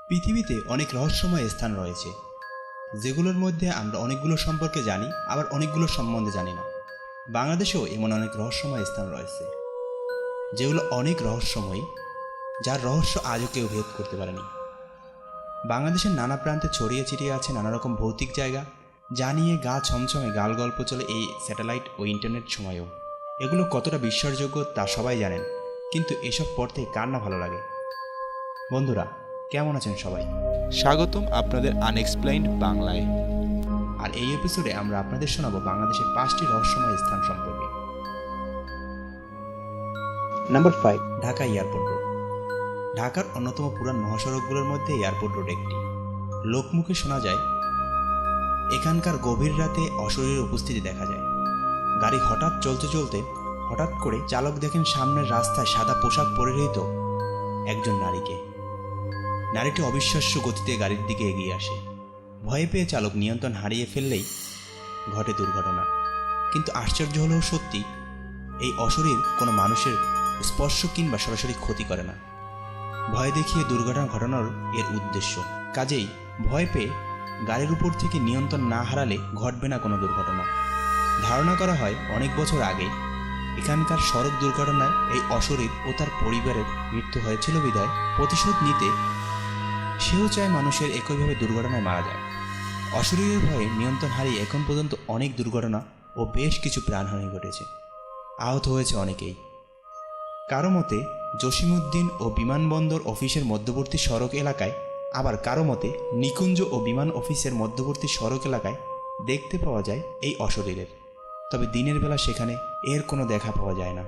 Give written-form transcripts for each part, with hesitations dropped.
পৃথিবীতে অনেক রহস্যময় স্থান রয়েছে, যেগুলোর মধ্যে আমরা অনেকগুলো সম্পর্কে জানি, আবার অনেকগুলো সম্বন্ধে জানি না। বাংলাদেশেও এমন অনেক রহস্যময় স্থান রয়েছে, যেগুলো অনেক রহস্যময়ী, যার রহস্য আজও কেউ ভেদ করতে পারেনি। বাংলাদেশের নানা প্রান্তে ছড়িয়ে ছিটিয়ে আছে নানা রকম ভৌতিক জায়গা, যা নিয়ে গা ছমছমে গাল গল্প চলে এই স্যাটেলাইট ও ইন্টারনেট সময়েও। এগুলো কতটা বিশ্বাসযোগ্য তা সবাই জানেন, কিন্তু এসব পড়তে কার না ভালো লাগে। বন্ধুরা, কেমন আছেন সবাই? স্বাগতম আপনাদের আনএক্সপ্লেইনড বাংলায়। আর এই এপিসোডে আমরা আপনাদের শোনাবো বাংলাদেশের 5টি রহস্যময় স্থান সম্পর্কে। Number 5, Dhaka airport road. ঢাকার অন্যতম পুরান মহাসড়কগুলোর মধ্যে এয়ারপোর্ট রোড একটি। লোকমুখে শোনা যায়, এখানকার গভীর রাতে অশরীরের উপস্থিতি দেখা যায়। গাড়ি হঠাৎ চলতে চলতে হঠাৎ করে চালক দেখেন সামনের রাস্তায় সাদা পোশাক পরিহিত একজন নারীকে। নারীটি অবিশ্বাস্য গতিতে গাড়ির দিকে এগিয়ে আসে। ভয়ে পেয়ে চালক নিয়ন্ত্রণ হারিয়ে ফেললেই ঘটে দুর্ঘটনা। কিন্তু আশ্চর্য হলেও সত্যি, এই অশরীর কোনো মানুষের স্পর্শ কিংবা সরাসরি ক্ষতি করে না। ভয় দেখিয়ে দুর্ঘটনা ঘটানোর এর উদ্দেশ্য। কাজেই ভয় পেয়ে গাড়ির উপর থেকে নিয়ন্ত্রণ না হারালে ঘটবে না কোনো দুর্ঘটনা। ধারণা করা হয় অনেক বছর আগে এখানকার সড়ক দুর্ঘটনায় এই অশরীর ও তার পরিবারের মৃত্যু হয়েছিল বিধায় প্রতিশোধ নিতে সেও চায় মানুষের একইভাবে দুর্ঘটনায় মারা যায়। অশরীরের ভয়ে নিয়ন্ত্রণ হারিয়ে এখন পর্যন্ত অনেক দুর্ঘটনা ও বেশ কিছু প্রাণহানি ঘটেছে, আহত হয়েছে অনেকেই। কারো মতে জসিমউদ্দিন ও বিমানবন্দর অফিসের মধ্যবর্তী সড়ক এলাকায়, আবার কারো মতে নিকুঞ্জ ও বিমান অফিসের মধ্যবর্তী সড়ক এলাকায় দেখতে পাওয়া যায় এই অশরীরের। তবে দিনের বেলা সেখানে এর কোনো দেখা পাওয়া যায় না।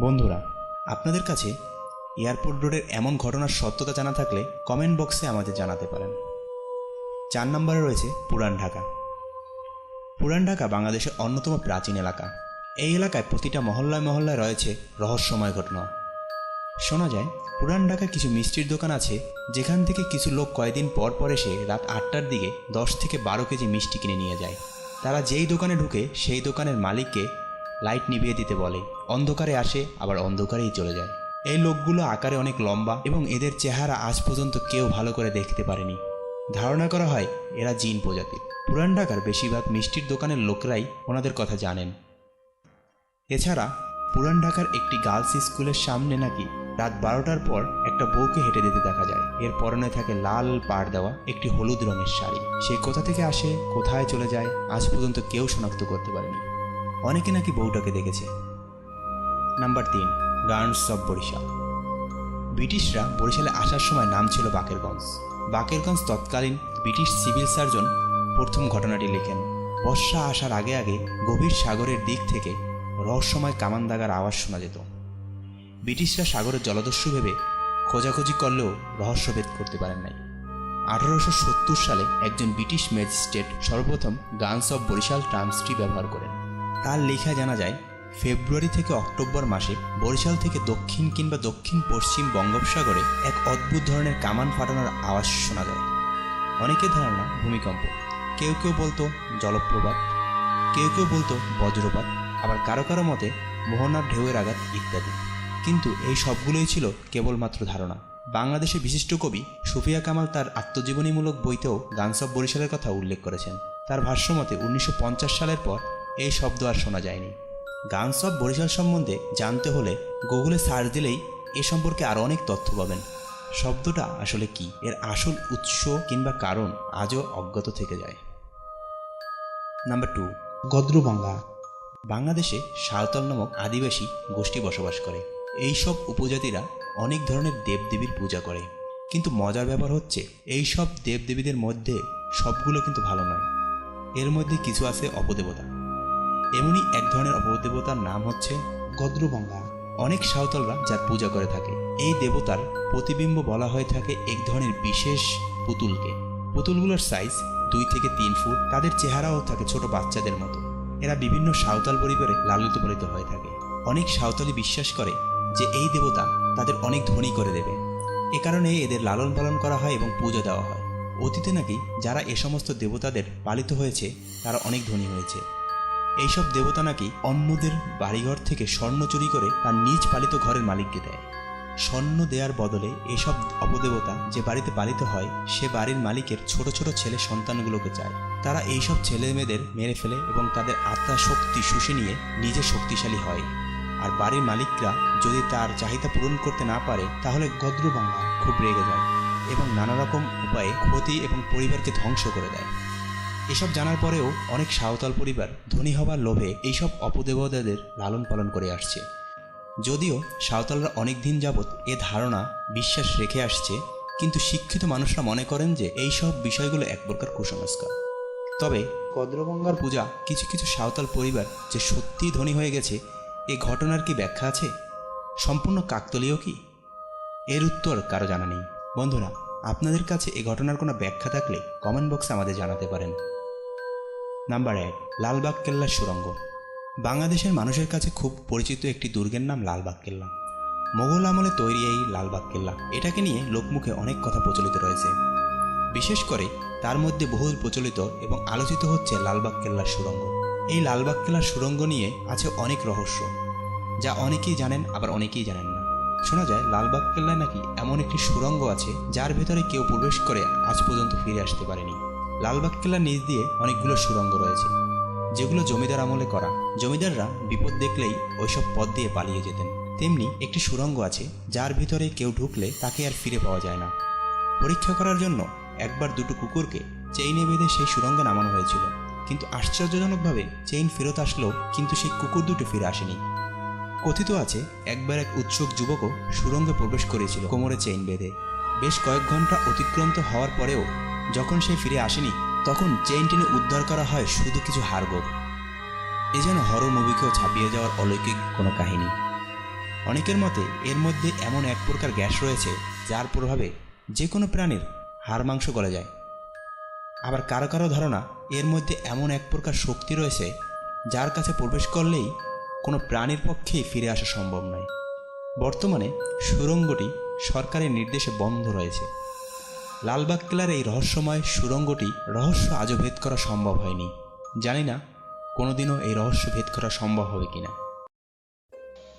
বন্ধুরা, আপনাদের কাছে এয়ারপোর্ট রোডের এমন ঘটনার সত্যতা জানা থাকলে কমেন্ট বক্সে আমাদের জানাতে পারেন। 4 নম্বরে রয়েছে পুরান ঢাকা। পুরান ঢাকা বাংলাদেশের অন্যতম প্রাচীন এলাকা। এই এলাকায় প্রতিটা মহল্লায় মহল্লায় রয়েছে রহস্যময় ঘটনা। শোনা যায় পুরান ঢাকায় কিছু মিষ্টির দোকান আছে, যেখান থেকে কিছু লোক কয়েকদিন পর পর এসে রাত 8টার দিকে 10 থেকে 12 কেজি মিষ্টি কিনে নিয়ে যায়। তারা যেই দোকানে ঢুকে সেই দোকানের মালিককে লাইট নিভিয়ে দিতে বলে। অন্ধকারে আসে, আবার অন্ধকারেই চলে যায়। এই লোকগুলো আকারে অনেক লম্বা এবং এদের চেহারা আজ পর্যন্ত কেউ ভালো করে দেখতে পারেনি। ধারণা করা হয় এরা জিন প্রজাতির। পুরান ঢাকার বেশিরভাগ মিষ্টির দোকানের লোকরাই ওনাদের কথা জানেন। এছাড়া পুরান ঢাকার একটি গার্লস স্কুলের সামনে নাকি রাত 12টার পর একটা বউকে হেঁটে যেতে দেখা যায়। এর পরনে থাকে লাল পাড় দেওয়া একটি হলুদ রঙের শাড়ি। সে কোথা থেকে আসে, কোথায় চলে যায়, আজ পর্যন্ত কেউ শনাক্ত করতে পারেনি। অনেকে নাকি বউটাকে দেখেছে। Number 3, girls of Barisal. ব্রিটিশরা বরিশালে আসার সময় নাম ছিল বাকেরগঞ্জ। বাকেরগঞ্জ তৎকালীন ব্রিটিশ সিভিল সার্জন প্রথম ঘটনাটি লেখেন। বর্ষা আসার আগে আগে গভীর সাগরের দিক থেকে রহস্যময় কামান দাগার আওয়াজ শোনা যেত। ব্রিটিশরা সাগরের জলদস্যু ভেবে খোঁজাখুঁজি করলেও রহস্যভেদ করতে পারেন নাই। 1870 সালে একজন ব্রিটিশ ম্যাজিস্ট্রেট সর্বপ্রথম গার্লস অফ বরিশাল টার্মসটি ব্যবহার করেন। তার লেখা জানা যায় ফেব্রুয়ারি থেকে অক্টোবর মাসে বরিশাল থেকে দক্ষিণ কিংবা দক্ষিণ পশ্চিম বঙ্গোপসাগরে এক অদ্ভুত ধরনের কামান ফাটানোর আওয়াজ শোনা যায়। অনেকের ধারণা ভূমিকম্প, কেউ কেউ বলতো জলপ্রপাত, কেউ কেউ বলতো বজ্রপাত, আবার কারো কারো মতে মোহনার ঢেউয়ের আঘাত ইত্যাদি। কিন্তু এই সবগুলোই ছিল কেবলমাত্র ধারণা। বাংলাদেশের বিশিষ্ট কবি সুফিয়া কামাল তার আত্মজীবনীমূলক বইতেও গার্লস অফ বরিশালের কথা উল্লেখ করেছেন। তার ভাষ্যমতে 1950 সালের পর এই শব্দ আর শোনা যায়নি। গার্লস অফ বরিশাল সম্বন্ধে জানতে হলে গুগলে সার্চ দিলেই এ সম্পর্কে আরও অনেক তথ্য পাবেন। শব্দটা আসলে কি, এর আসল উৎস কিংবা কারণ আজও অজ্ঞাত থেকে যায়। নাম্বার 2, গদ্রবাঙ্গা। বাংলাদেশে সাঁওতাল নামক আদিবাসী গোষ্ঠী বসবাস করে। এই সব উপজাতিরা অনেক ধরনের দেবদেবীর পূজা করে। কিন্তু মজার ব্যাপার হচ্ছে, এই সব দেবদেবীদের মধ্যে সবগুলো কিন্তু ভালো নয়। এর মধ্যে কিছু আছে অপদেবতা। এমনই এক ধরনের অপদেবতার নাম হচ্ছে গদ্রবাঙ্গা। অনেক সাঁওতালরা যার পূজা করে থাকে। এই দেবতার প্রতিবিম্ব বলা হয়ে থাকে এক ধরনের বিশেষ পুতুলকে। পুতুলগুলোর সাইজ 2 থেকে 3 ফুট। তাদের চেহারাও থাকে ছোট বাচ্চাদের মতো। এরা বিভিন্ন সাঁওতাল পরিবারে লালিত পালিত হয়ে থাকে। অনেক সাঁওতালি বিশ্বাস করে যে এই দেবতা তাদের অনেক ধনী করে দেবে। এ কারণে এদের লালন পালন করা হয় এবং পূজা দেওয়া হয়। অতীতে নাকি যারা এ সমস্ত দেবতাদের পালিত হয়েছে তারা অনেক ধনী হয়েছে। এইসব দেবতা নাকি অন্যদের বাড়িঘর থেকে স্বর্ণ চুরি করে তার নিজ পালিত ঘরের মালিককে দেয়। স্বর্ণ দেওয়ার বদলে এসব অপদেবতা যে বাড়িতে পালিত হয় সে বাড়ির মালিকের ছোট ছোট ছেলে সন্তানগুলোকে চায়। তারা এইসব ছেলে মেয়েদের মেরে ফেলে এবং তাদের আত্মার শক্তি শুষে নিয়ে নিজে শক্তিশালী হয়। আর বাড়ির মালিকরা যদি তার চাহিদা পূরণ করতে না পারে তাহলে গদ্রবাঙ্গা খুব রেগে যায় এবং নানা রকম উপায়ে ক্ষতি এবং পরিবারকে ধ্বংস করে দেয়। এসব জানার পরেও অনেক সাঁওতাল পরিবার ধনী হবার লোভে এইসব অপদেবতাদের লালন পালন করে আসছে। যদিও সাঁওতালরা অনেক দিন যাবৎ এ ধারণা বিশ্বাস রেখে আসছে, কিন্তু শিক্ষিত মানুষরা মনে করেন যে এইসব বিষয়গুলো এক প্রকার কুসংস্কার। তবে গদ্রগঙ্গার পূজা কিছু কিছু সাঁওতাল পরিবার যে সত্যিই ধনী হয়ে গেছে, এ ঘটনার কি ব্যাখ্যা আছে? সম্পূর্ণ কাকতালীয় কি? এর উত্তর কারো জানা নেই। বন্ধুরা, আপনাদের কাছে এ ঘটনার কোনো ব্যাখ্যা থাকলে কমেন্ট বক্সে আমাদের জানাতে পারেন। নাম্বার 1, লালবাগ কেল্লার সুড়ঙ্গ। বাংলাদেশের মানুষের কাছে খুব পরিচিত একটি দুর্গের নাম লালবাগ কেল্লা। মোগল আমলে তৈরি এই লালবাগ কেল্লা, এটাকে নিয়ে লোকমুখে অনেক কথা প্রচলিত রয়েছে। বিশেষ করে তার মধ্যে বহুল প্রচলিত এবং আলোচিত হচ্ছে লালবাগ কেল্লার সুড়ঙ্গ। এই লালবাগ কেল্লার সুড়ঙ্গ নিয়ে আছে অনেক রহস্য, যা অনেকেই জানেন আবার অনেকেই জানেন না। শোনা যায় লালবাগ কেল্লায় নাকি এমন একটি সুড়ঙ্গ আছে যার ভেতরে কেউ প্রবেশ করে আজ পর্যন্ত ফিরে আসতে পারেনি। লালবাগ কেল্লার নিচ দিয়ে অনেকগুলো সুড়ঙ্গ রয়েছে, যেগুলো জমিদার আমলে করা। জমিদাররা বিপদ দেখলেই ওইসব পথ দিয়ে পালিয়ে যেতেন। তেমনি একটি সুড়ঙ্গ আছে যার ভিতরে কেউ ঢুকলে তাকে আর ফিরে পাওয়া যায় না। পরীক্ষা করার জন্য একবার দুটো কুকুরকে চেইনে বেঁধে সেই সুড়ঙ্গে নামানো হয়েছিল, কিন্তু আশ্চর্যজনকভাবে চেইন ফেরত আসলেও কিন্তু সেই কুকুর দুটো ফিরে আসেনি। কথিত আছে একবার এক উৎসুক যুবকও সুড়ঙ্গে প্রবেশ করেছিল কোমরে চেইন বেঁধে। বেশ কয়েক ঘন্টা অতিক্রান্ত হওয়ার পরেও যখন সে ফিরে আসেনি, তখন চেইন টেনে উদ্ধার করা হয় শুধু কিছু হাড়গোড়। এ যেন হরর মুভিকেও ছাপিয়ে যাওয়ার অলৌকিক কোনো কাহিনী। অনেকের মতে এর মধ্যে এমন এক প্রকার গ্যাস রয়েছে যার প্রভাবে যে কোনো প্রাণীর হাড় মাংস গলে যায়। আবার কারো কারো ধারণা এর মধ্যে এমন এক প্রকার শক্তি রয়েছে যার কাছে প্রবেশ করলেই কোনো প্রাণীর পক্ষেই ফিরে আসা সম্ভব নয়। বর্তমানে সুড়ঙ্গটি সরকারের নির্দেশে বন্ধ রয়েছে। লালবাগ কেল্লার এই রহস্যময় সুড়ঙ্গটি রহস্য আজও ভেদ করা সম্ভব হয়নি। জানি না কোনোদিনও এই রহস্য ভেদ করা সম্ভব হবে কিনা।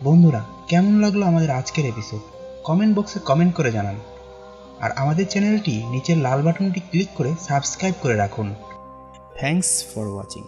বন্ধুরা, কেমন লাগলো আমাদের আজকের এপিসোড? কমেন্ট বক্সে কমেন্ট করে জানান। আর আমাদের চ্যানেলটি নিচের লাল বাটনটি ক্লিক করে সাবস্ক্রাইব করে রাখুন। Thanks for watching.